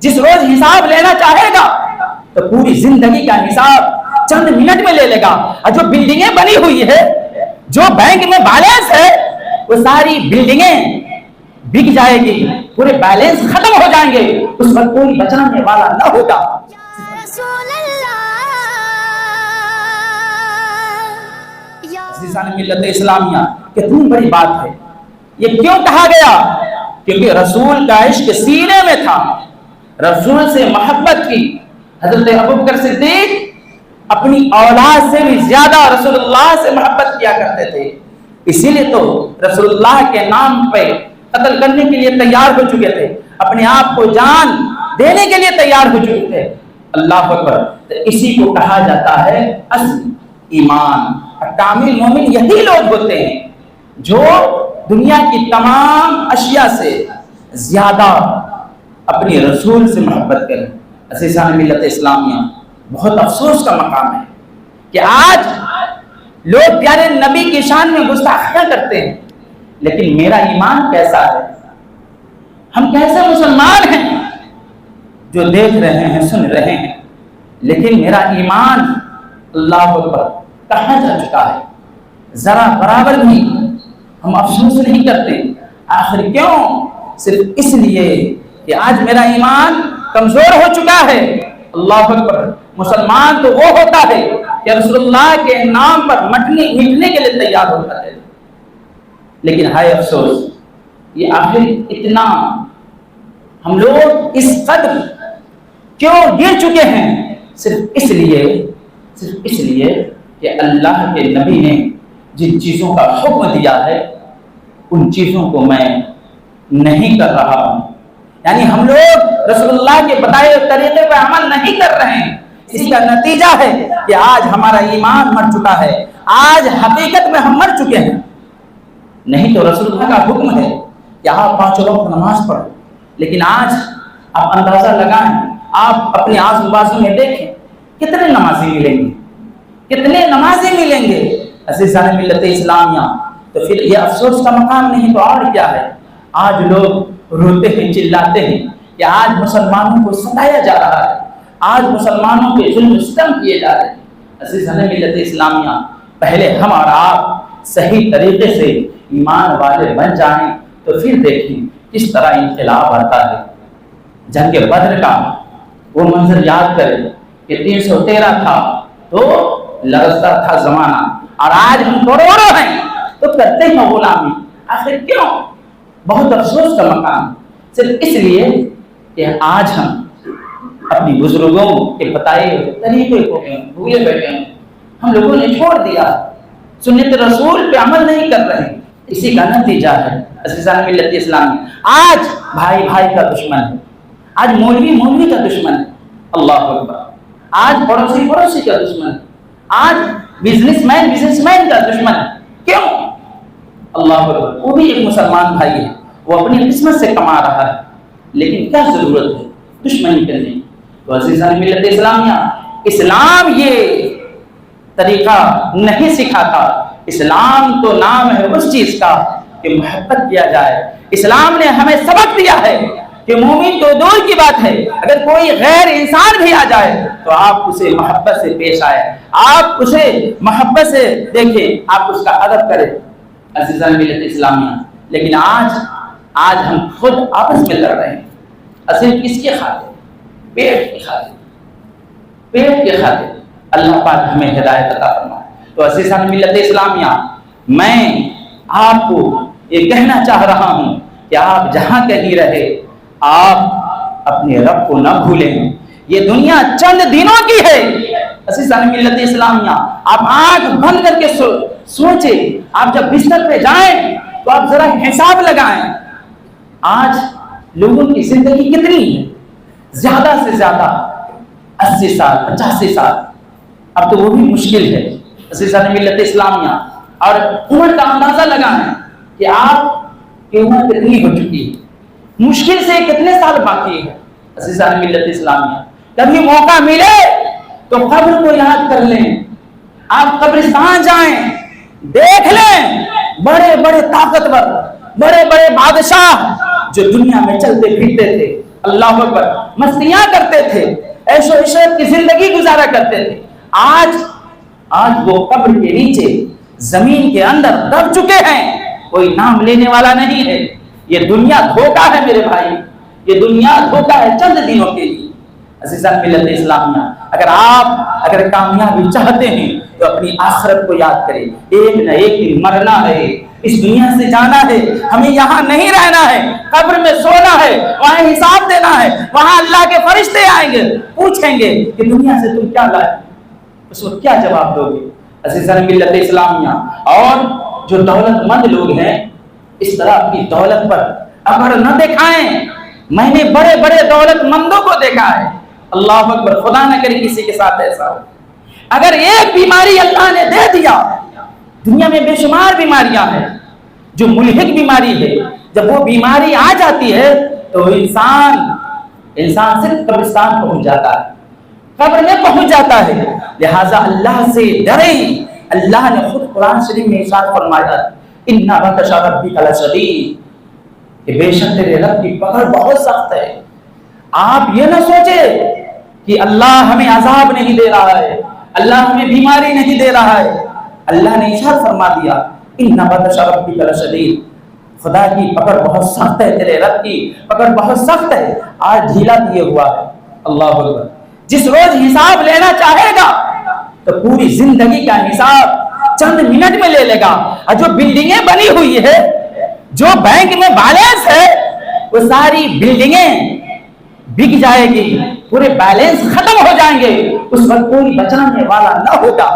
جس روز حساب لینا چاہے گا تو پوری زندگی کا حساب چند منٹ میں لے لے گا. اور جو بلڈنگیں بنی ہوئی ہے, جو بینک میں بیلنس ہے, وہ ساری بلڈنگیں بک جائے گی, پورے بیلنس ختم ہو جائیں گے, اس وقت کوئی بچانے والا نہ ہوگا. عزیزان ملت اسلامیہ, کتنی بڑی بات ہے. یہ کیوں کہا گیا؟ کیونکہ رسول کا عشق سینے میں تھا, رسول سے محبت کی. حضرت ابوبکر صدیق اپنی اولاد سے بھی زیادہ رسول اللہ سے محبت کیا کرتے تھے, اسی لیے تو رسول اللہ کے نام پہ قتل کرنے کے لیے تیار ہو چکے تھے, اپنے آپ کو جان دینے کے لیے تیار ہو چکے تھے. اللہ اکبر. اسی کو کہا جاتا ہے اصل ایمان. کامل مومن یہی لوگ ہوتے ہیں جو دنیا کی تمام اشیاء سے زیادہ اپنے رسول سے محبت کریں. عزیزان ملت اسلامیہ, بہت افسوس کا مقام ہے کہ آج لوگ پیارے نبی کی شان میں گستاخیاں کرتے ہیں, لیکن میرا ایمان کیسا ہے؟ ہم کیسے مسلمان ہیں جو دیکھ رہے ہیں, سن رہے ہیں, لیکن میرا ایمان اللہ اکبر کہاں جا چکا ہے؟ ذرا برابر بھی ہم افسوس نہیں کرتے. آخر کیوں؟ صرف اس لیے کہ آج میرا ایمان کمزور ہو چکا ہے. اللہ اکبر. مسلمان تو وہ ہوتا ہے کہ رسول اللہ کے نام پر مٹنے کے لیے تیار ہوتا ہے, لیکن ہائے افسوس, یہ آخر اتنا ہم لوگ اس قدر کیوں گر چکے ہیں؟ صرف اس لیے کہ اللہ کے نبی نے جن چیزوں کا حکم دیا ہے ان چیزوں کو میں نہیں کر رہا ہوں. یعنی ہم لوگ رسول اللہ کے بتائے طریقے پر عمل نہیں کر رہے ہیں. اسی کا نتیجہ ہے کہ آج ہمارا ایمان مر چکا ہے, آج حقیقت میں ہم مر چکے ہیں. نہیں تو رسول اللہ کا حکم ہے کہ آپ 5 وقت نماز پڑھو, لیکن آج آپ اندازہ لگائیں, آپ اپنے آس پاس میں دیکھیں کتنے نمازی ملیں گے عزیزان ملت اسلامیہ. تو پھر یہ افسوس کا مقام نہیں تو اور کیا ہے؟ آج لوگ روتے ہیں, چلاتے ہیں کہ آج مسلمانوں کو ستایا جا رہا ہے, آج مسلمانوں کے ظلم ستم کیے جا رہے ہیں. عزیزان ملت اسلامیہ, پہلے ہم اور آپ صحیح طریقے سے ایمان والے بن جائیں تو پھر دیکھیں کس طرح انقلاب آتا ہے. جنگ بدر کا وہ منظر یاد کریں کہ 313 تھا تو لرزتا تھا زمانہ, اور آج ہم کروڑوں ہیں تو کرتے ہیں غلامی. آخر کیوں؟ بہت افسوس کا مقام. صرف اس لیے کہ آج ہم اپنی بزرگوں کے بتائے طریقے کو بھولے بیٹھے ہیں. ہم لوگوں نے چھوڑ دیا, سنت رسول پہ عمل نہیں کر رہے. اسی کا نتیجہ ہے عزیزان ملت اسلامی, آج بھائی بھائی کا دشمن ہے, آج مولوی کا دشمن ہے. اللہ اکبر. آج پڑوسی کا دشمن ہے, آج بزنس مین کا دشمن ہے. کیوں؟ اللہ اکبر. وہ بھی ایک مسلمان بھائی ہے, وہ اپنی قسمت سے کما رہا ہے, لیکن کیا ضرورت ہے دشمنی کرنے کی؟ تو عزیزان ملت اسلامیہ, اسلام یہ طریقہ نہیں سکھاتا. اسلام تو نام ہے اس چیز کا کہ محبت کیا جائے. اسلام نے ہمیں سبق دیا ہے کہ مومن تو دور کی بات ہے, اگر کوئی غیر انسان بھی آ جائے تو آپ اسے محبت سے پیش آئے, آپ اسے محبت سے دیکھیں, آپ اس کا ادب کریں. عزیزان ملت اسلامیہ, لیکن آج ہم خود آپس میں لڑ رہے ہیں. اصل کس کی خاطر؟ پیٹ کی خاطر. اللہ پاک ہمیں ہدایت عطا فرمائے. تو عزیزان ملت اسلامیہ, میں آپ کو یہ کہنا چاہ رہا ہوں کہ آپ جہاں کہیں رہے آپ اپنے رب کو نہ بھولیں. یہ دنیا چند دنوں کی ہے. عزیزان ملت اسلامیہ, آپ آنکھ بند کر کے سوچیں, آپ جب بستر پہ جائیں تو آپ ذرا حساب لگائیں. آج لوگوں کی زندگی کتنی ہے؟ زیادہ سے زیادہ 80 سال 85 سال. اب تو وہ بھی مشکل ہے عزیزان ملت اسلامیہ. اور عمر کا اندازہ لگائیں کہ آپ کی عمر کتنی ہو چکی ہے, مشکل سے کتنے سال باقی ہے. عزیزان ملت اسلامیہ, کبھی موقع ملے تو قبر کو یاد کر لیں, آپ قبرستان جائیں, دیکھ لیں بڑے بڑے طاقتور, بڑے بڑے بادشاہ جو دنیا میں چلتے پھرتے تھے, اللہ اکبر، مستیاں کرتے تھے، عیش و عشرت کی زندگی گزارا کرتے تھے. آج وہ قبر کے نیچے زمین کے اندر دب چکے ہیں، کوئی نام لینے والا نہیں ہے. یہ دنیا دھوکہ ہے میرے بھائی، یہ دنیا دھوکہ ہے چند دنوں کے لیے. عزیزان ملت اسلامیہ، اگر کامیابی چاہتے ہیں تو اپنی آخرت کو یاد کریں. ایک نہ ایک دن مرنا ہے، اس دنیا سے جانا ہے، ہمیں یہاں نہیں رہنا ہے، قبر میں سونا ہے، وہاں حساب دینا ہے. وہاں اللہ کے فرشتے آئیں گے، پوچھیں گے کہ دنیا سے تم کیا لائے، اس وقت کیا جواب دو گے؟ عزیزان ملت اسلامیہ، اور جو دولت مند لوگ ہیں اس طرح اپنی دولت پر اگر نہ دکھائیں. میں نے بڑے بڑے دولت مندوں کو دیکھا ہے، اللہ اکبر، خدا نہ کرے کسی کے ساتھ ایسا ہو. اگر ایک بیماری اللہ نے دے دیا، دنیا میں بے شمار بیماریاں ہیں جو ملحق بیماری ہے، جب وہ بیماری آ جاتی ہے تو انسان صرف قبرستان پہنچ جاتا ہے، قبر میں پہنچ جاتا ہے. لہذا اللہ سے ڈریں. اللہ نے خود قرآن شریف میں ارشاد فرمایا ان بطش ربک لشدید، کہ بے شک تیرے رب کی پکڑ بہت سخت ہے. آپ یہ نہ سوچے کہ اللہ ہمیں عذاب نہیں دے رہا ہے، اللہ ہمیں بیماری نہیں دے رہا ہے. اللہ نے ارشاد فرما دیا ان بطش ربک لشدید، خدا کی پکڑ بہت سخت ہے، تیرے رب کی پکڑ بہت سخت ہے. آج ڈھیلا دیے ہوا ہے. اللہ اکبر. جس روز حساب لینا چاہے گا تو پوری زندگی کا حساب چند منٹ میں لے لے گا. اور جو بلڈنگیں بنی ہوئی ہے، جو بینک میں بیلنس ہے، وہ ساری بلڈنگیں بک جائے گی، پورے بیلنس ختم ہو جائیں گے. اس وقت کوئی بچانے والا نہ ہوگا،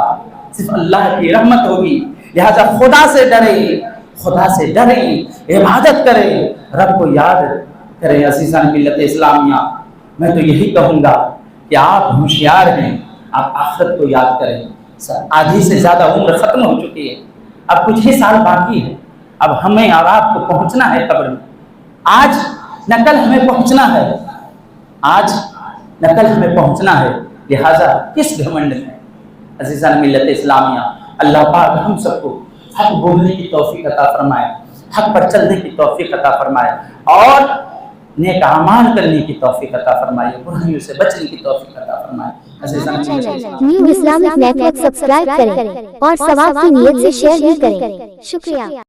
صرف اللہ کی رحمت ہوگی. لہذا خدا سے ڈریں، خدا سے ڈریں، عبادت کریں، رب کو یاد کریں. عزیزان ملت اسلامیہ، میں تو یہی کہوں گا کہ آپ ہوشیار ہیں، آپ آخرت کو یاد کریں. آدھی سے زیادہ عمر ختم ہو چکی ہے، اب کچھ ہی سال باقی ہے. اب ہمیں اور آپ کو پہنچنا ہے قبر میں. آج نہ کل ہمیں پہنچنا ہے، آج نہ کل ہمیں پہنچنا ہے. لہذا کس گھمنڈ میں؟ عزیزان ملت اسلامیہ، اللہ پاک ہم سب کو حق بولنے کی توفیق عطا فرمائے، حق پر چلنے کی توفیق عطا فرمائے، اور نیک اعمال کرنے کی توفیق عطا فرمائے، برائیوں سے بچنے کی توفیق عطا فرمائے. New Islamic network subscribe کریں اور ثواب کی نیت سے شیئر بھی کریں. شکریہ.